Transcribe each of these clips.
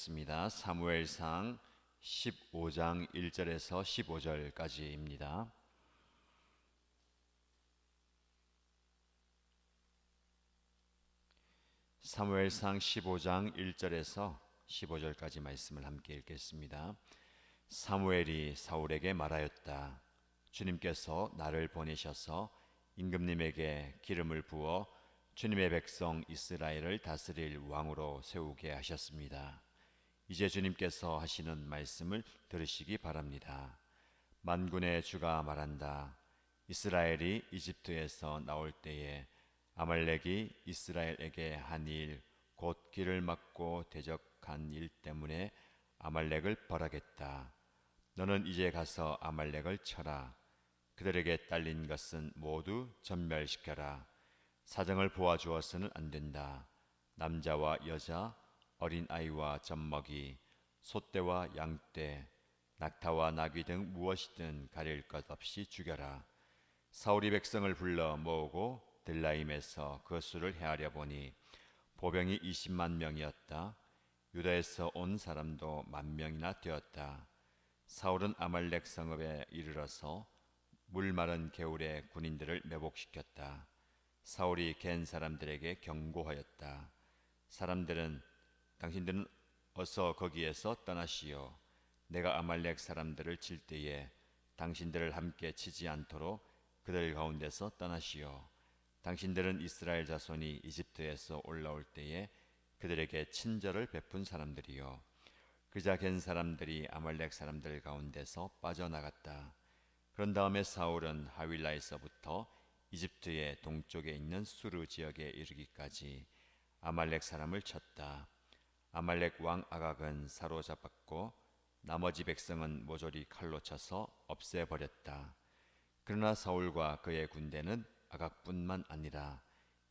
습니다. 사무엘상 15장 1절에서 15절까지입니다. 사무엘상 15장 1절에서 15절까지 말씀을 함께 읽겠습니다. 사무엘이 사울에게 말하였다. 주님께서 나를 보내셔서 임금님에게 기름을 부어 주님의 백성 이스라엘을 다스릴 왕으로 세우게 하셨습니다. 이제 주님께서 하시는 말씀을 들으시기 바랍니다. 만군의 주가 말한다. 이스라엘이 이집트에서 나올 때에 아말렉이 이스라엘에게 한 일, 곧 길을 막고 대적한 일 때문에 아말렉을 벌하겠다. 너는 이제 가서 아말렉을 쳐라. 그들에게 딸린 것은 모두 전멸시켜라. 사정을 보아주어서는 안 된다. 남자와 여자, 어린아이와 젖먹이, 소떼와 양떼, 낙타와 나귀 등 무엇이든 가릴 것 없이 죽여라. 사울이 백성을 불러 모으고 들라임에서 그 수를 헤아려 보니 보병이 20만 명이었다. 유다에서 온 사람도 10,000명이나 되었다. 사울은 아말렉 성읍에 이르러서 물 마른 개울에 군인들을 매복시켰다. 사울이 갠 사람들에게 경고하였다. 당신들은 어서 거기에서 떠나시오. 내가 아말렉 사람들을 칠 때에 당신들을 함께 치지 않도록 그들 가운데서 떠나시오. 당신들은 이스라엘 자손이 이집트에서 올라올 때에 그들에게 친절을 베푼 사람들이요. 그자 갠 사람들이 아말렉 사람들 가운데서 빠져나갔다. 그런 다음에 사울은 하윌라에서부터 이집트의 동쪽에 있는 수르 지역에 이르기까지 아말렉 사람을 쳤다. 아말렉 왕 아각은 사로잡았고 나머지 백성은 모조리 칼로 쳐서 없애버렸다. 그러나 사울과 그의 군대는 아각뿐만 아니라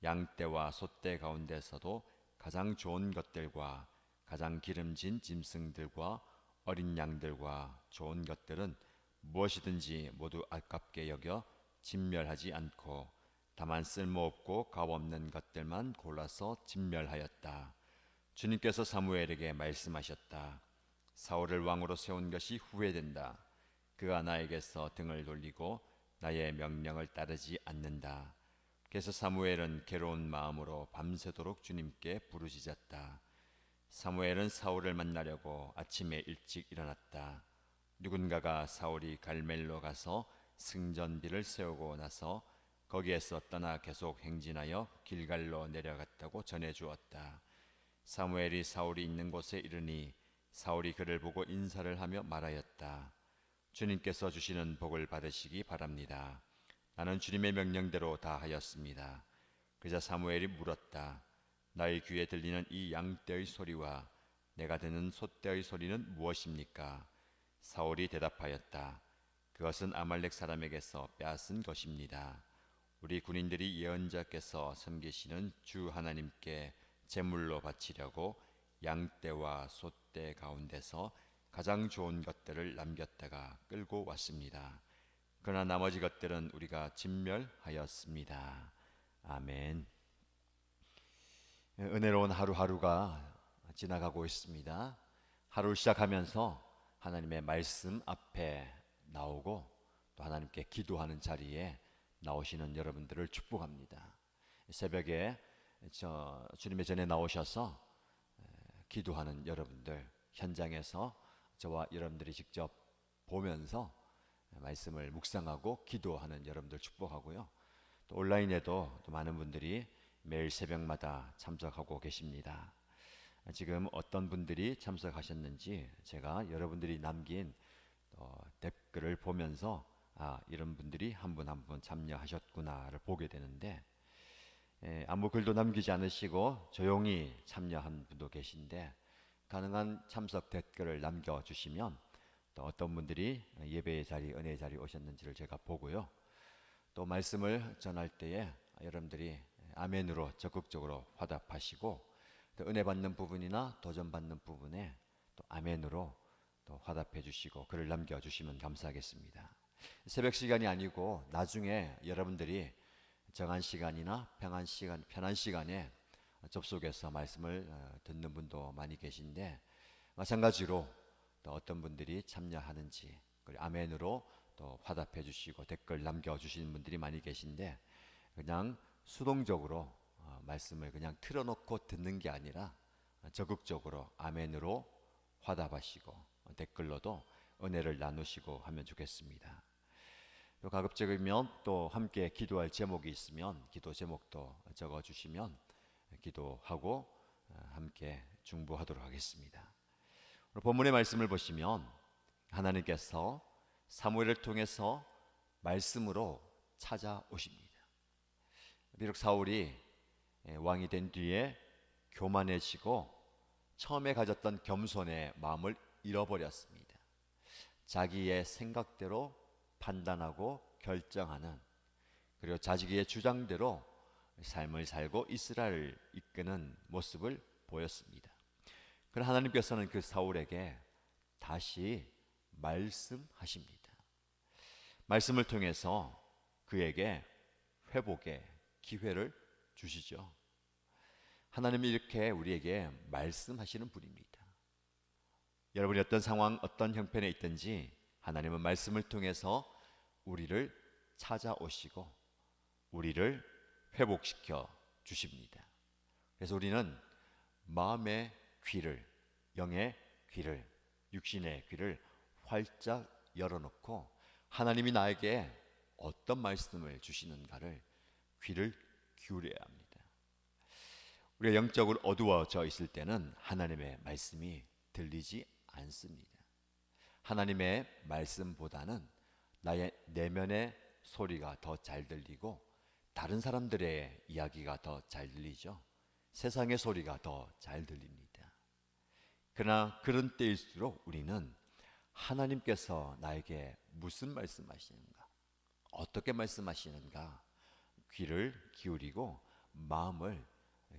양떼와 소떼 가운데서도 가장 좋은 것들과 가장 기름진 짐승들과 어린 양들과 좋은 것들은 무엇이든지 모두 아깝게 여겨 진멸하지 않고 다만 쓸모없고 값없는 것들만 골라서 진멸하였다. 주님께서 사무엘에게 말씀하셨다. 사울을 왕으로 세운 것이 후회된다. 그가 나에게서 등을 돌리고 나의 명령을 따르지 않는다. 그래서 사무엘은 괴로운 마음으로 밤새도록 주님께 부르짖었다. 사무엘은 사울을 만나려고 아침에 일찍 일어났다. 누군가가 사울이 갈멜로 가서 승전비를 세우고 나서 거기에서 떠나 계속 행진하여 길갈로 내려갔다고 전해주었다. 사무엘이 사울이 있는 곳에 이르니 사울이 그를 보고 인사를 하며 말하였다. 주님께서 주시는 복을 받으시기 바랍니다. 나는 주님의 명령대로 다 하였습니다. 그자 사무엘이 물었다. 나의 귀에 들리는 이 양떼의 소리와 내가 듣는 소떼의 소리는 무엇입니까? 사울이 대답하였다. 그것은 아말렉 사람에게서 빼앗은 것입니다. 우리 군인들이 예언자께서 섬기시는 주 하나님께 제물로 바치려고 양떼와 소떼 가운데서 가장 좋은 것들을 남겼다가 끌고 왔습니다. 그러나 나머지 것들은 우리가 진멸하였습니다. 아멘. 은혜로운 하루하루가 지나가고 있습니다. 하루를 시작하면서 하나님의 말씀 앞에 나오고 또 하나님께 기도하는 자리에 나오시는 여러분들을 축복합니다. 새벽에 주님의 전에 나오셔서 기도하는 여러분들, 현장에서 저와 여러분들이 직접 보면서 말씀을 묵상하고 기도하는 여러분들 축복하고요. 또 온라인에도 또 많은 분들이 매일 새벽마다 참석하고 계십니다. 지금 어떤 분들이 참석하셨는지 제가 여러분들이 남긴 댓글을 보면서 이런 분들이 한 분 한 분 참여하셨구나를 보게 되는데, 아무 글도 남기지 않으시고 조용히 참여한 분도 계신데 가능한 참석 댓글을 남겨주시면 또 어떤 분들이 예배의 자리, 은혜의 자리 오셨는지를 제가 보고요. 또 말씀을 전할 때에 여러분들이 아멘으로 적극적으로 화답하시고 또 은혜 받는 부분이나 도전 받는 부분에 또 아멘으로 또 화답해 주시고 글을 남겨주시면 감사하겠습니다. 새벽 시간이 아니고 나중에 여러분들이 정한 시간이나 편한 시간에 접속해서 말씀을 듣는 분도 많이 계신데 마찬가지로 또 어떤 분들이 참여하는지 그리고 아멘으로 또 화답해 주시고 댓글 남겨주시는 분들이 많이 계신데, 그냥 수동적으로 말씀을 그냥 틀어놓고 듣는 게 아니라 적극적으로 아멘으로 화답하시고 댓글로도 은혜를 나누시고 하면 좋겠습니다. 또 가급적이면 또 함께 기도할 제목이 있으면 기도 제목도 적어주시면 기도하고 함께 중보하도록 하겠습니다. 오늘 본문의 말씀을 보시면 하나님께서 사무엘을 통해서 말씀으로 찾아오십니다. 비록 사울이 왕이 된 뒤에 교만해지고 처음에 가졌던 겸손의 마음을 잃어버렸습니다. 자기의 생각대로 판단하고 결정하는, 그리고 자기의 주장대로 삶을 살고 이스라엘을 이끄는 모습을 보였습니다. 그러나 하나님께서는 그 사울에게 다시 말씀하십니다. 말씀을 통해서 그에게 회복의 기회를 주시죠. 하나님이 이렇게 우리에게 말씀하시는 분입니다. 여러분이 어떤 상황, 어떤 형편에 있든지 하나님은 말씀을 통해서 우리를 찾아오시고 우리를 회복시켜 주십니다. 그래서 우리는 마음의 귀를, 영의 귀를, 육신의 귀를 활짝 열어놓고 하나님이 나에게 어떤 말씀을 주시는가를 귀를 기울여야 합니다. 우리가 영적으로 어두워져 있을 때는 하나님의 말씀이 들리지 않습니다. 하나님의 말씀보다는 나의 내면의 소리가 더 잘 들리고 다른 사람들의 이야기가 더 잘 들리죠. 세상의 소리가 더 잘 들립니다. 그러나 그런 때일수록 우리는 하나님께서 나에게 무슨 말씀하시는가, 어떻게 말씀하시는가 귀를 기울이고 마음을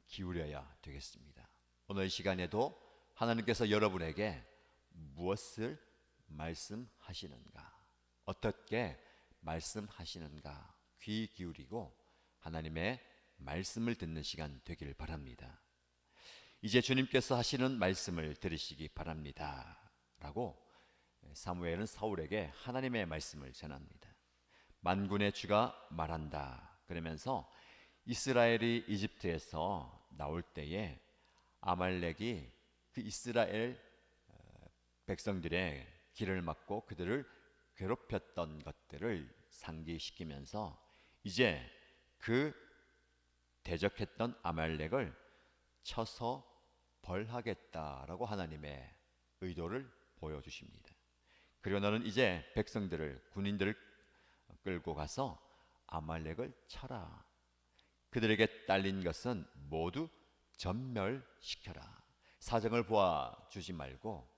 기울여야 되겠습니다. 오늘 이 시간에도 하나님께서 여러분에게 무엇을 말씀하시는가, 어떻게 말씀하시는가 귀 기울이고 하나님의 말씀을 듣는 시간 되기를 바랍니다. 이제 주님께서 하시는 말씀을 들으시기 바랍니다 라고 사무엘은 사울에게 하나님의 말씀을 전합니다. 만군의 주가 말한다 그러면서 이스라엘이 이집트에서 나올 때에 아말렉이 그 이스라엘 백성들의 길을 막고 그들을 괴롭혔던 것들을 상기시키면서 이제 그 대적했던 아말렉을 쳐서 벌하겠다라고 하나님의 의도를 보여주십니다. 그리고 너는 이제 백성들을, 군인들을 끌고 가서 아말렉을 쳐라. 그들에게 딸린 것은 모두 전멸시켜라. 사정을 보아주지 말고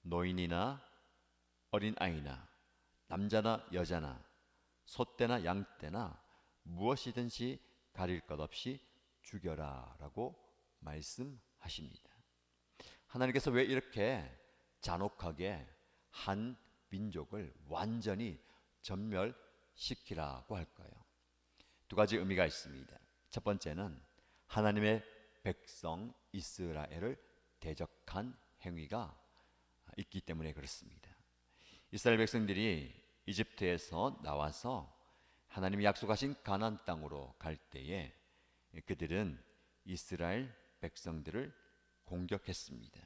노인이나 어린아이나 남자나 여자나 소떼나 양떼나 무엇이든지 가릴 것 없이 죽여라 라고 말씀하십니다. 하나님께서 왜 이렇게 잔혹하게 한 민족을 완전히 전멸시키라고 할까요? 두 가지 의미가 있습니다. 첫 번째는 하나님의 백성 이스라엘을 대적한 행위가 있기 때문에 그렇습니다. 이스라엘 백성들이 이집트에서 나와서 하나님이 약속하신 가나안 땅으로 갈 때에 그들은 이스라엘 백성들을 공격했습니다.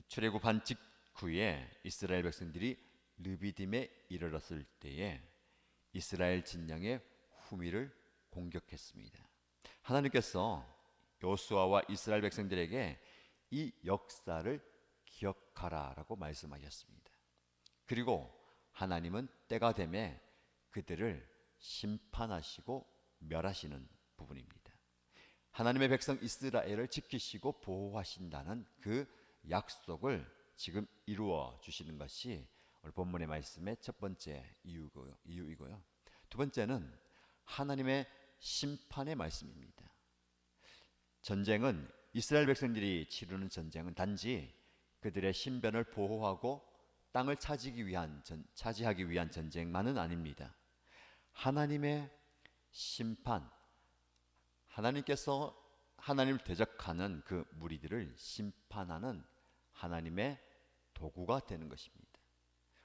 출애굽한 직후에 이스라엘 백성들이 르비딤에 이르렀을 때에 이스라엘 진영의 후미를 공격했습니다. 하나님께서 여호수아와 이스라엘 백성들에게 이 역사를 기억하라라고 말씀하셨습니다. 그리고 하나님은 때가 되매 그들을 심판하시고 멸하시는 부분입니다. 하나님의 백성 이스라엘을 지키시고 보호하신다는 그 약속을 지금 이루어 주시는 것이 오늘 본문의 말씀의 첫 번째 이유이고요. 두 번째는 하나님의 심판의 말씀입니다. 전쟁은, 이스라엘 백성들이 치르는 전쟁은 단지 그들의 신변을 보호하고 땅을 차지하기 위한 전쟁만은 아닙니다. 하나님의 심판, 하나님께서 하나님을 대적하는 그 무리들을 심판하는 하나님의 도구가 되는 것입니다.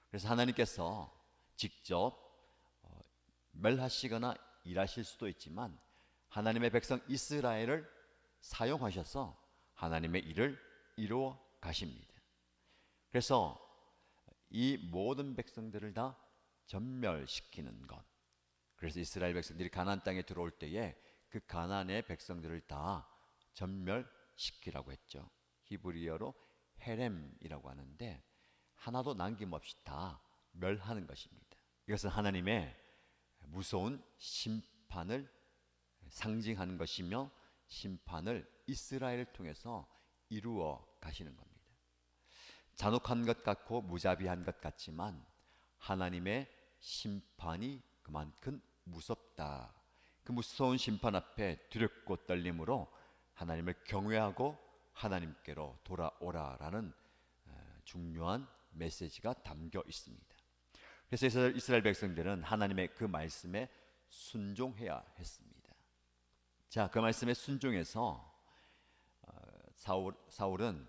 그래서 하나님께서 직접 멸하시거나 일하실 수도 있지만 하나님의 백성 이스라엘을 사용하셔서 하나님의 일을 이루어 가십니다. 그래서 이 모든 백성들을 다 전멸시키는 것. 그래서 이스라엘 백성들이 가나안 땅에 들어올 때에 그 가나안의 백성들을 다 전멸시키라고 했죠. 히브리어로 헤렘이라고 하는데 하나도 남김없이 다 멸하는 것입니다. 이것은 하나님의 무서운 심판을 상징하는 것이며 심판을 이스라엘을 통해서 이루어 가시는 겁니다. 잔혹한 것 같고 무자비한 것 같지만 하나님의 심판이 그만큼 무섭다. 그 무서운 심판 앞에 두렵고 떨림으로 하나님을 경외하고 하나님께로 돌아오라라는 중요한 메시지가 담겨 있습니다. 그래서 이스라엘 백성들은 하나님의 그 말씀에 순종해야 했습니다. 자, 그 말씀에 순종해서 사울은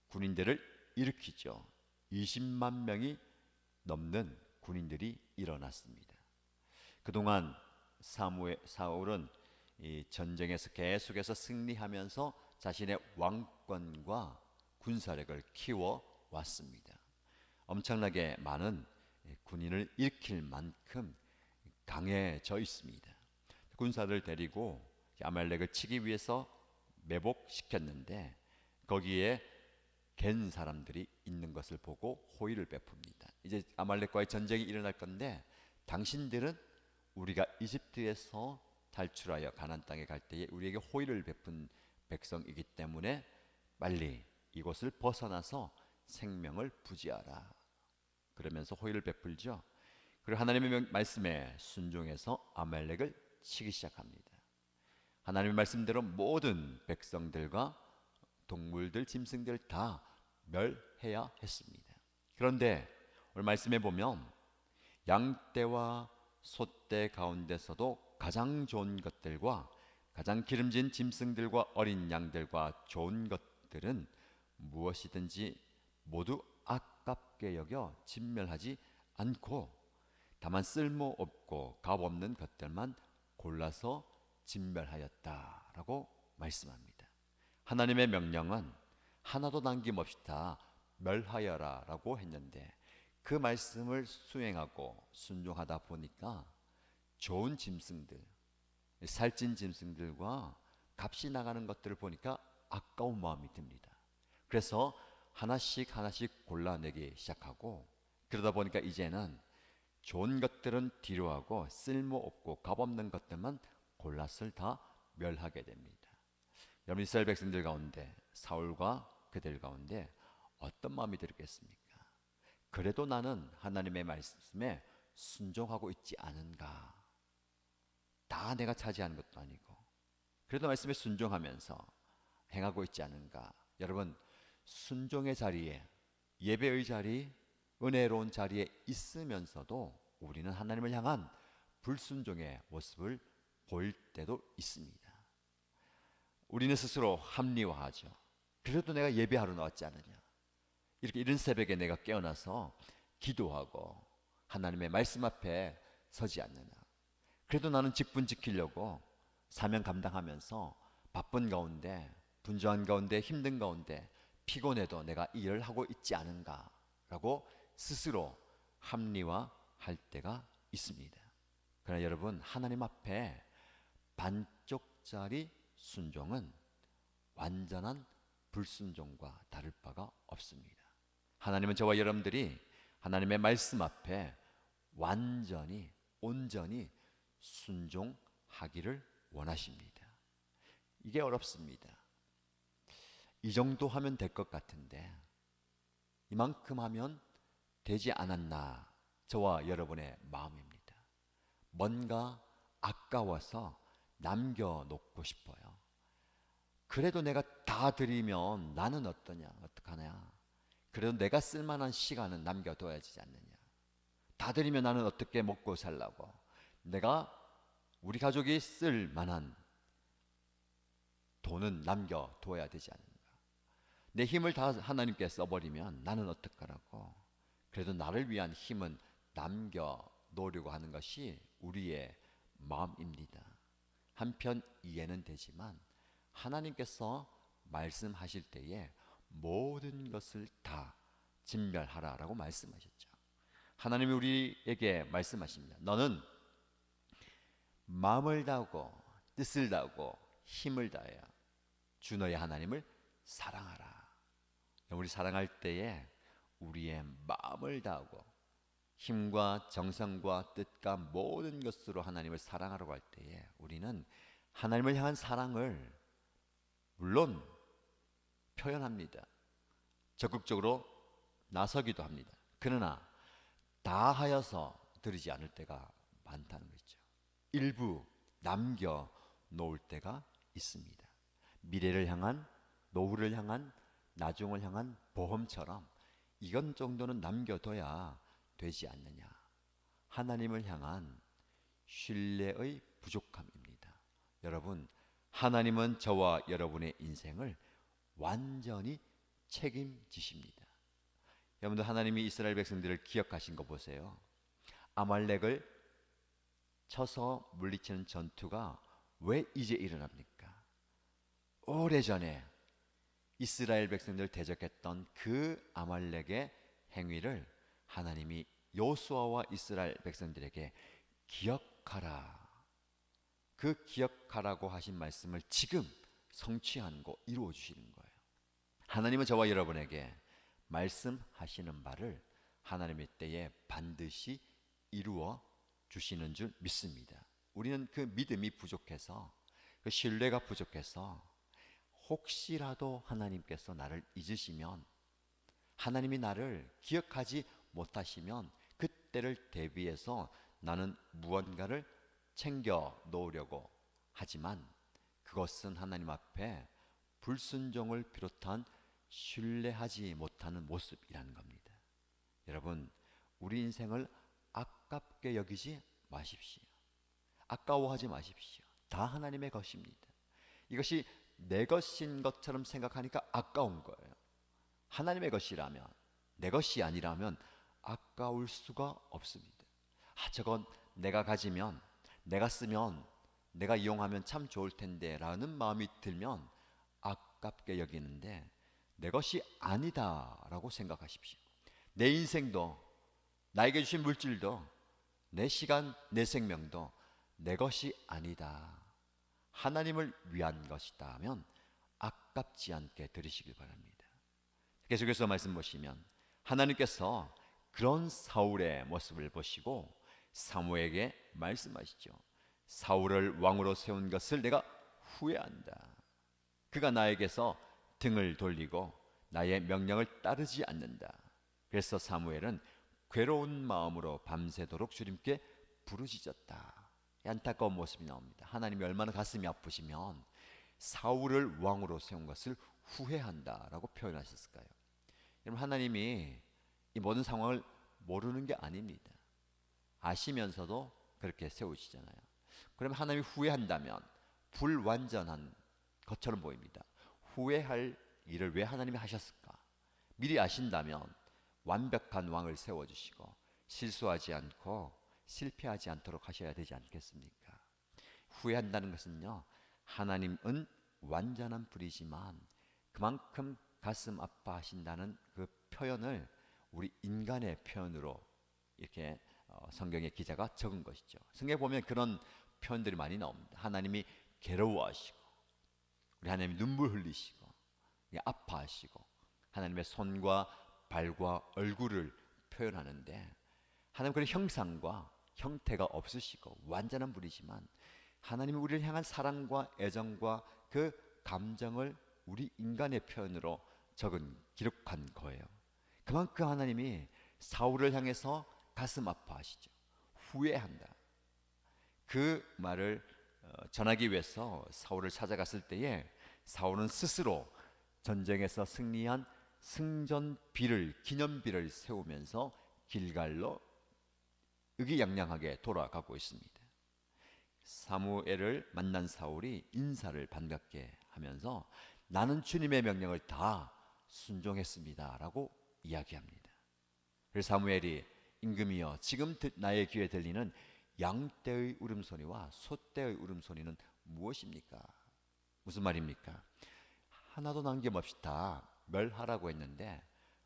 군인들을 일으키죠. 20만 명이 넘는 군인들이 일어났습니다. 그동안 사울은 이 전쟁에서 계속해서 승리하면서 자신의 왕권과 군사력을 키워 왔습니다. 엄청나게 많은 군인을 일으킬 만큼 강해져 있습니다. 군사들 데리고 아말렉을 치기 위해서 매복시켰는데 거기에 갠 사람들이 있는 것을 보고 호의를 베풉니다. 이제 아말렉과의 전쟁이 일어날 건데 당신들은 우리가 이집트에서 탈출하여 가나안 땅에 갈 때에 우리에게 호의를 베푼 백성이기 때문에 빨리 이곳을 벗어나서 생명을 부지하라. 그러면서 호의를 베풀죠. 그리고 하나님의 말씀에 순종해서 아말렉을 치기 시작합니다. 하나님의 말씀대로 모든 백성들과 동물들, 짐승들 다 멸해야 했습니다. 그런데 오늘 말씀에 보면 양떼와 소떼 가운데서도 가장 좋은 것들과 가장 기름진 짐승들과 어린 양들과 좋은 것들은 무엇이든지 모두 아깝게 여겨 진멸하지 않고 다만 쓸모없고 값없는 것들만 골라서 진멸하였다라고 말씀합니다. 하나님의 명령은 하나도 남김없이 다 멸하여라 라고 했는데 그 말씀을 수행하고 순종하다 보니까 좋은 짐승들, 살찐 짐승들과 값이 나가는 것들을 보니까 아까운 마음이 듭니다. 그래서 하나씩 하나씩 골라내기 시작하고 그러다 보니까 이제는 좋은 것들은 뒤로 하고 쓸모없고 값없는 것들만 골라서 다 멸하게 됩니다. 여러분 이스라엘 백성들 가운데 사울과 그들 가운데 어떤 마음이 들겠습니까? 그래도 나는 하나님의 말씀에 순종하고 있지 않은가? 다 내가 차지하는 것도 아니고 그래도 말씀에 순종하면서 행하고 있지 않은가? 여러분 순종의 자리에 예배의 자리, 은혜로운 자리에 있으면서도 우리는 하나님을 향한 불순종의 모습을 보일 때도 있습니다. 우리는 스스로 합리화하죠. 그래도 내가 예배하러 나왔지 않느냐. 이렇게 이른 새벽에 내가 깨어나서 기도하고 하나님의 말씀 앞에 서지 않느냐. 그래도 나는 직분 지키려고 사명 감당하면서 바쁜 가운데, 분주한 가운데, 힘든 가운데 피곤해도 내가 이 일을 하고 있지 않은가 라고 스스로 합리화할 때가 있습니다. 그러나 여러분 하나님 앞에 반쪽짜리 순종은 완전한 불순종과 다를 바가 없습니다. 하나님은 저와 여러분들이 하나님의 말씀 앞에 완전히 온전히 순종하기를 원하십니다. 이게 어렵습니다. 이 정도 하면 될 것 같은데 이만큼 하면 되지 않았나 저와 여러분의 마음입니다. 뭔가 아까워서 남겨놓고 싶어요. 그래도 내가 다 드리면 나는 어떡하냐. 그래도 내가 쓸만한 시간은 남겨둬야 되지 않느냐. 다 드리면 나는 어떻게 먹고 살라고. 내가 우리 가족이 쓸 만한 돈은 남겨둬야 되지 않는가. 내 힘을 다 하나님께 써버리면 나는 어떡하라고. 그래도 나를 위한 힘은 남겨 놓으려고 하는 것이 우리의 마음입니다. 한편 이해는 되지만 하나님께서 말씀하실 때에 모든 것을 다 진멸하라라고 말씀하셨죠. 하나님이 우리에게 말씀하십니다. 너는 마음을 다하고 뜻을 다하고 힘을 다하여 주 너의 하나님을 사랑하라. 우리 사랑할 때에 우리의 마음을 다하고 힘과 정성과 뜻과 모든 것으로 하나님을 사랑하라고 할 때에 우리는 하나님을 향한 사랑을 물론 표현합니다. 적극적으로 나서기도 합니다. 그러나 다 하여서 드리지 않을 때가 많다는 거죠. 일부 남겨 놓을 때가 있습니다. 미래를 향한, 노후를 향한, 나중을 향한 보험처럼 이건 정도는 남겨둬야 되지 않느냐. 하나님을 향한 신뢰의 부족함입니다. 여러분, 하나님은 저와 여러분의 인생을 완전히 책임지십니다. 여러분들, 하나님이 이스라엘 백성들을 기억하신 거 보세요. 아말렉을 쳐서 물리치는 전투가 왜 이제 일어납니까? 오래전에 이스라엘 백성들을 대적했던 그 아말렉의 행위를 하나님이 여호수아와 이스라엘 백성들에게 기억하라, 그 기억하라고 하신 말씀을 지금 성취하고 이루어 주시는 거예요. 하나님은 저와 여러분에게 말씀하시는 바를 하나님의 때에 반드시 이루어 주시는 줄 믿습니다. 우리는 그 믿음이 부족해서, 그 신뢰가 부족해서 혹시라도 하나님께서 나를 잊으시면, 하나님이 나를 기억하지 못하시면 그때를 대비해서 나는 무언가를 챙겨 놓으려고 하지만 그것은 하나님 앞에 불순종을 비롯한 신뢰하지 못하는 모습이라는 겁니다. 여러분, 우리 인생을 아깝게 여기지 마십시오. 아까워하지 마십시오. 다 하나님의 것입니다. 이것이 내 것인 것처럼 생각하니까 아까운 거예요. 하나님의 것이라면, 내 것이 아니라면 아까울 수가 없습니다. 저건 내가 가지면, 내가 쓰면, 내가 이용하면 참 좋을 텐데 라는 마음이 들면 아깝게 여기는데, 내 것이 아니다라고 생각하십시오. 내 인생도, 나에게 주신 물질도, 내 시간, 내 생명도 내 것이 아니다, 하나님을 위한 것이다 하면 아깝지 않게 들으시길 바랍니다. 계속해서 말씀 보시면 하나님께서 그런 사울의 모습을 보시고 사무엘에게 말씀하시죠. 사울을 왕으로 세운 것을 내가 후회한다. 그가 나에게서 등을 돌리고 나의 명령을 따르지 않는다. 그래서 사무엘은 괴로운 마음으로 밤새도록 주님께 부르짖었다. 안타까운 모습이 나옵니다. 하나님이 얼마나 가슴이 아프시면 사울을 왕으로 세운 것을 후회한다라고 표현하셨을까요? 여러분, 하나님이 이 모든 상황을 모르는 게 아닙니다. 아시면서도 그렇게 세우시잖아요. 그러면 하나님이 후회한다면 불완전한 것처럼 보입니다. 후회할 일을 왜 하나님이 하셨을까? 미리 아신다면 완벽한 왕을 세워주시고 실수하지 않고 실패하지 않도록 하셔야 되지 않겠습니까? 후회한다는 것은요, 하나님은 완전한 분이지만 그만큼 가슴 아파하신다는 그 표현을 우리 인간의 표현으로 이렇게 성경의 기자가 적은 것이죠. 성경에 보면 그런 표현들이 많이 나옵니다. 하나님이 괴로워하시고, 우리 하나님이 눈물 흘리시고, 아파하시고, 하나님의 손과 발과 얼굴을 표현하는데, 하나님 그런 형상과 형태가 없으시고 완전한 분이지만 하나님이 우리를 향한 사랑과 애정과 그 감정을 우리 인간의 표현으로 적은, 기록한 거예요. 그만큼 하나님이 사울을 향해서 가슴 아파하시죠. 후회한다. 그 말을 전하기 위해서 사울을 찾아갔을 때에 사울은 스스로 전쟁에서 승리한 승전비를, 기념비를 세우면서 길갈로 의기양양하게 돌아가고 있습니다. 사무엘을 만난 사울이 인사를 반갑게 하면서 나는 주님의 명령을 다 순종했습니다라고 이야기합니다. 그래서 사무엘이 임금이여 지금 나의 귀에 들리는 양떼의 울음소리와 소떼의 울음소리는 무엇입니까? 무슨 말입니까? 하나도 남김없이 다 멸하라고 했는데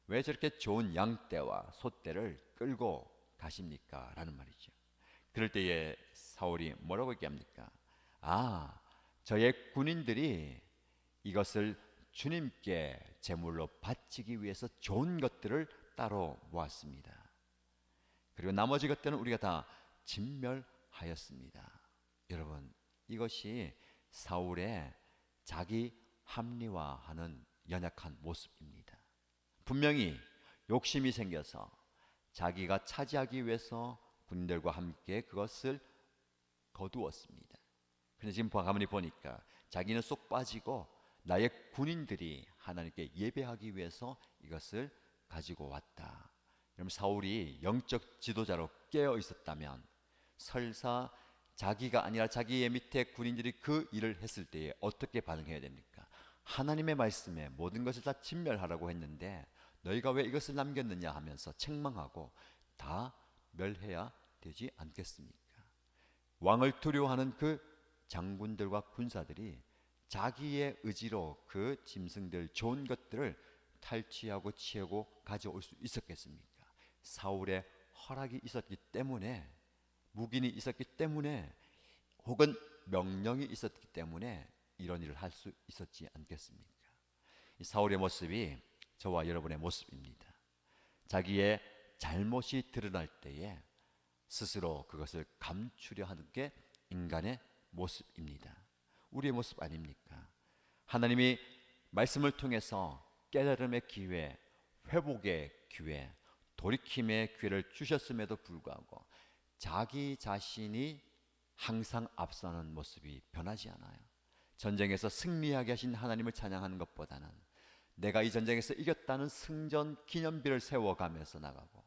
왜 저렇게 좋은 양떼와 소떼를 끌고 가십니까? 라는 말이죠. 그럴 때에 사울이 뭐라고 얘기합니까? 아, 저의 군인들이 이것을 주님께 제물로 바치기 위해서 좋은 것들을 따로 모았습니다. 그리고 나머지 것들은 우리가 다 진멸하였습니다. 여러분, 이것이 사울의 자기 합리화하는 연약한 모습입니다. 분명히 욕심이 생겨서 자기가 차지하기 위해서 군인들과 함께 그것을 거두었습니다. 그런데 지금 가만히 보니까 자기는 쏙 빠지고 나의 군인들이 하나님께 예배하기 위해서 이것을 가지고 왔다. 여러분, 사울이 영적 지도자로 깨어 있었다면 설사 자기가 아니라 자기의 밑에 군인들이 그 일을 했을 때에 어떻게 반응해야 됩니까? 하나님의 말씀에 모든 것을 다 진멸하라고 했는데 너희가 왜 이것을 남겼느냐 하면서 책망하고 다 멸해야 되지 않겠습니까? 왕을 두려워하는 그 장군들과 군사들이 자기의 의지로 그 짐승들 좋은 것들을 탈취하고 취하고 가져올 수 있었겠습니까? 사울의 허락이 있었기 때문에, 묵인이 있었기 때문에, 혹은 명령이 있었기 때문에 이런 일을 할 수 있었지 않겠습니까? 이 사울의 모습이 저와 여러분의 모습입니다. 자기의 잘못이 드러날 때에 스스로 그것을 감추려 하는 게 인간의 모습입니다. 우리의 모습 아닙니까? 하나님이 말씀을 통해서 깨달음의 기회, 회복의 기회, 돌이킴의 기회를 주셨음에도 불구하고 자기 자신이 항상 앞서는 모습이 변하지 않아요. 전쟁에서 승리하게 하신 하나님을 찬양하는 것보다는 내가 이 전쟁에서 이겼다는 승전 기념비를 세워가면서 나가고,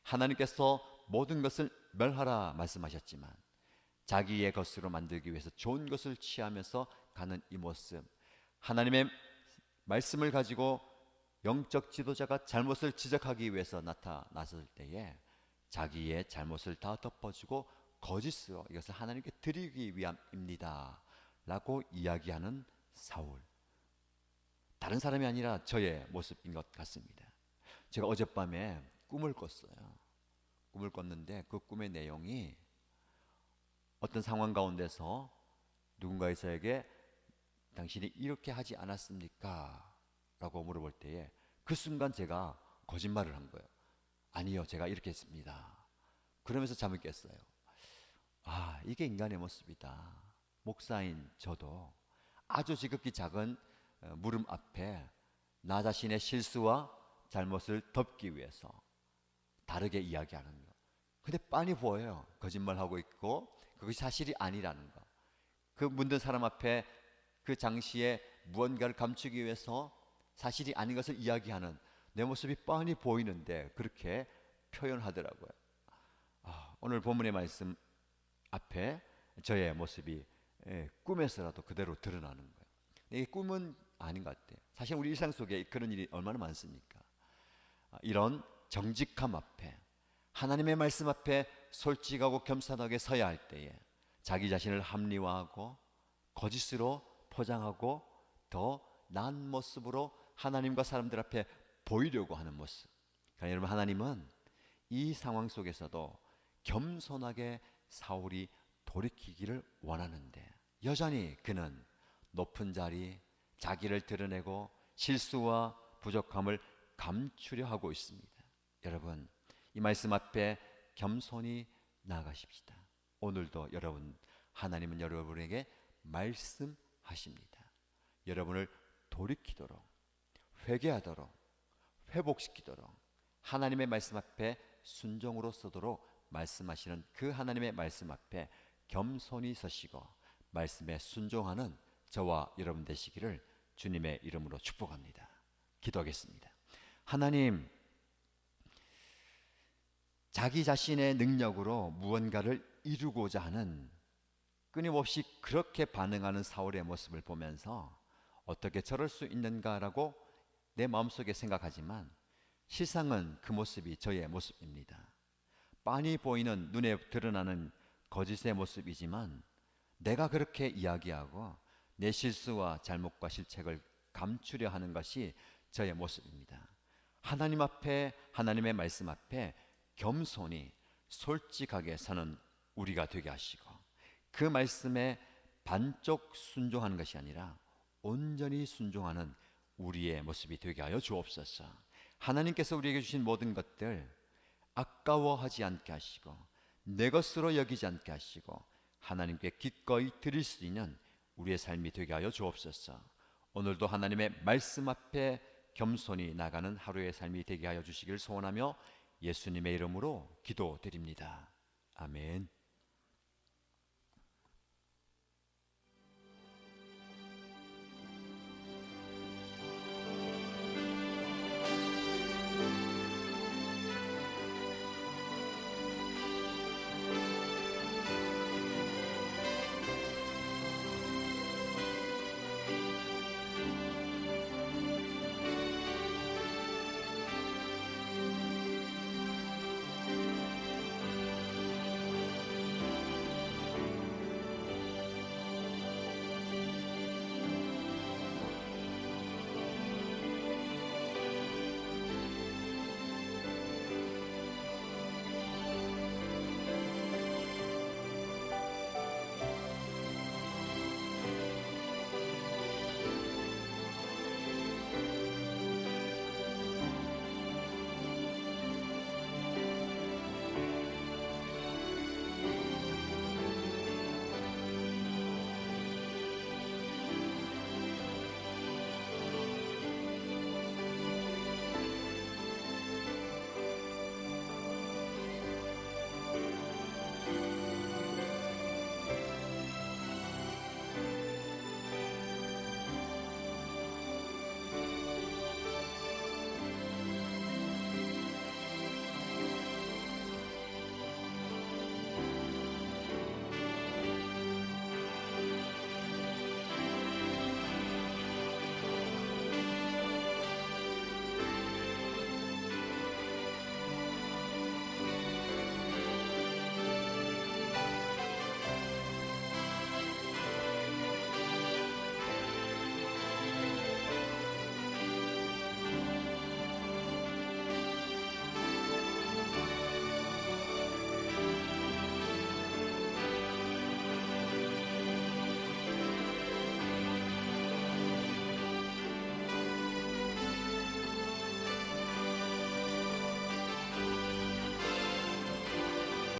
하나님께서 모든 것을 멸하라 말씀하셨지만 자기의 것으로 만들기 위해서 좋은 것을 취하면서 가는 이 모습, 하나님의 말씀을 가지고 영적 지도자가 잘못을 지적하기 위해서 나타났을 때에 자기의 잘못을 다 덮어주고 거짓으로 이것을 하나님께 드리기 위함입니다 라고 이야기하는 사울, 다른 사람이 아니라 저의 모습인 것 같습니다. 제가 어젯밤에 꿈을 꿨어요. 꿈을 꿨는데 그 꿈의 내용이 어떤 상황 가운데서 누군가에게 당신이 이렇게 하지 않았습니까? 라고 물어볼 때에 그 순간 제가 거짓말을 한 거예요. 아니요, 제가 이렇게 했습니다. 그러면서 잠을 깼어요. 아, 이게 인간의 모습이다. 목사인 저도 아주 지극히 작은 물음 앞에 나 자신의 실수와 잘못을 덮기 위해서 다르게 이야기하는 거. 근데 빤히 보여요. 거짓말하고 있고 그것이 사실이 아니라는 거. 그 문든 사람 앞에 그 당시에 무언가를 감추기 위해서 사실이 아닌 것을 이야기하는 내 모습이 뻔히 보이는데 그렇게 표현하더라고요. 오늘 본문의 말씀 앞에 저의 모습이 꿈에서라도 그대로 드러나는 거예요. 이게 꿈은 아닌 것 같아요. 사실 우리 일상 속에 그런 일이 얼마나 많습니까? 이런 정직함 앞에, 하나님의 말씀 앞에 솔직하고 겸손하게 서야 할 때에 자기 자신을 합리화하고 거짓으로 포장하고 더 나은 모습으로 하나님과 사람들 앞에 보이려고 하는 모습. 그러니까 여러분, 하나님은 이 상황 속에서도 겸손하게 사울이 돌이키기를 원하는데 여전히 그는 높은 자리, 자기를 드러내고 실수와 부족함을 감추려 하고 있습니다. 여러분, 이 말씀 앞에 겸손히 나아가십시다. 오늘도 여러분, 하나님은 여러분에게 말씀하십니다. 여러분을 돌이키도록, 회개하도록, 회복시키도록, 하나님의 말씀 앞에 순종으로 서도록 말씀하시는 그 하나님의 말씀 앞에 겸손히 서시고 말씀에 순종하는 저와 여러분 되시기를 주님의 이름으로 축복합니다. 기도하겠습니다. 하나님, 자기 자신의 능력으로 무언가를 이루고자 하는, 끊임없이 그렇게 반응하는 사울의 모습을 보면서 어떻게 저럴 수 있는가라고 내 마음속에 생각하지만 실상은 그 모습이 저의 모습입니다. 빤히 보이는 눈에 드러나는 거짓의 모습이지만 내가 그렇게 이야기하고 내 실수와 잘못과 실책을 감추려 하는 것이 저의 모습입니다. 하나님 앞에, 하나님의 말씀 앞에 겸손히 솔직하게 서는 우리가 되게 하시고, 그 말씀에 반쪽 순종하는 것이 아니라 온전히 순종하는 우리의 모습이 되게 하여 주옵소서. 하나님께서 우리에게 주신 모든 것들 아까워하지 않게 하시고 내 것으로 여기지 않게 하시고 하나님께 기꺼이 드릴 수 있는 우리의 삶이 되게 하여 주옵소서. 오늘도 하나님의 말씀 앞에 겸손히 나가는 하루의 삶이 되게 하여 주시기를 소원하며 예수님의 이름으로 기도드립니다. 아멘.